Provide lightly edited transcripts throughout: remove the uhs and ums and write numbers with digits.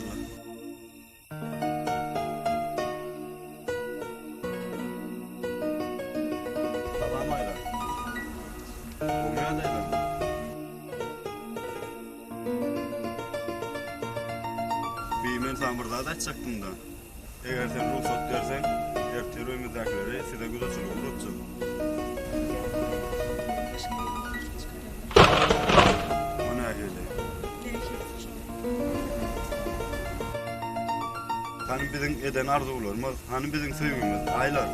başladılar. Salamayla. Olmaya da ben sana burada da açacaktım da. Eğer sen ruhsat dersen, terörümüzdekileri size güzelçilik olacak. O ne öyle? Hani bizim eden arzularımız, hani bizim sevgimiz, aylar.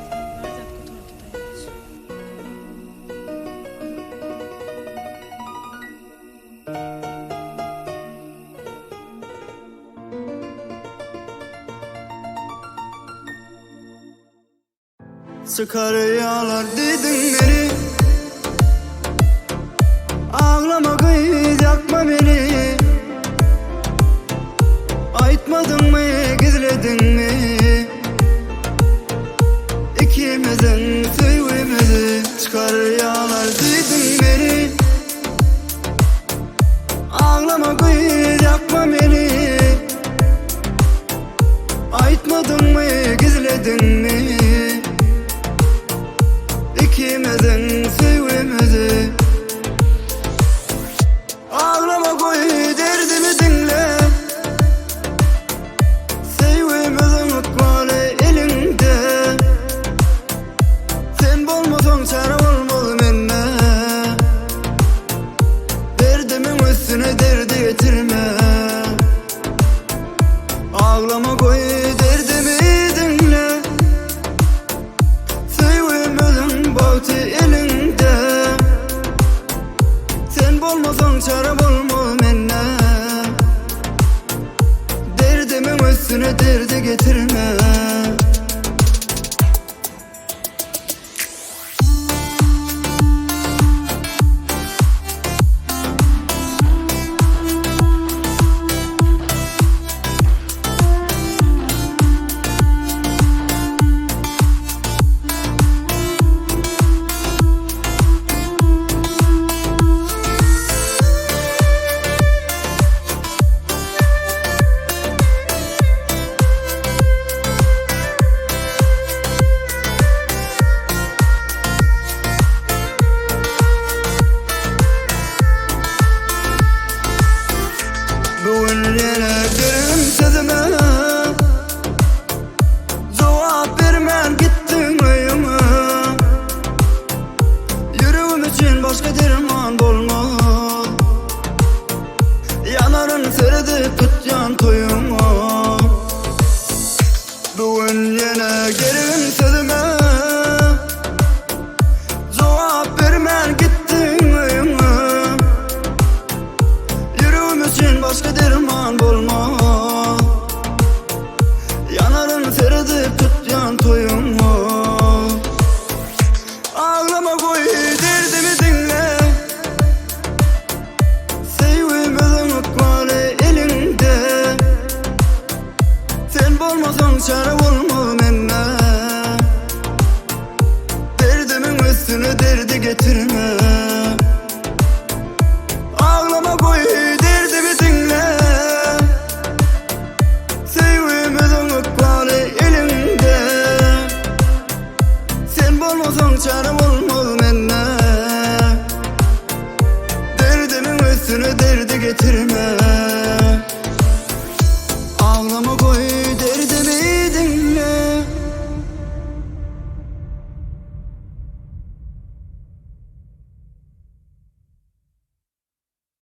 Çıkar yağlar dedin beni, ağlama kız yakma beni. Aytmadın mı, gizledin mi İkimizin sevgimizi? Çıkar yağlar dedin beni, ağlama kız yakma beni. Aytmadın mı, gizledin mi İkimizin sevgimizi? Ağlama koy, derdimi dinle. Sevgimizin ıkmalı elinde. Sen bolmasan çare olmalı menne. Derdimin üstüne derdi getirme. Ağlama koy, derdimi dinle. Sevgimizin bağıtı elinde. Sen bolmasan çare olmalı menne. Derdimin üstüne derdi getirme. Bugün yine derim sözüme, cevap vermen gittin uyuma. Yüreğim için başka derman bulmaz. Yanarın seridi tut yan toyuma. Bugün yine derim sözüme, cevap vermen gittin uyuma. Yüreğim için başka derman bulma. Yanarın seridi tut yan toyuma. Ağlama koy, derdimi dinle. Sevgimizin ıkmalı elinde. Sen bolmasan çare olmalı menne. Derdimin üstüne derdi getirme. Ağlama koy, derdimi dinle. Sevgimizin ıkmalı elinde. Sen bolmasan çare olmalı menne. Derdimin üstüne derdi getirme.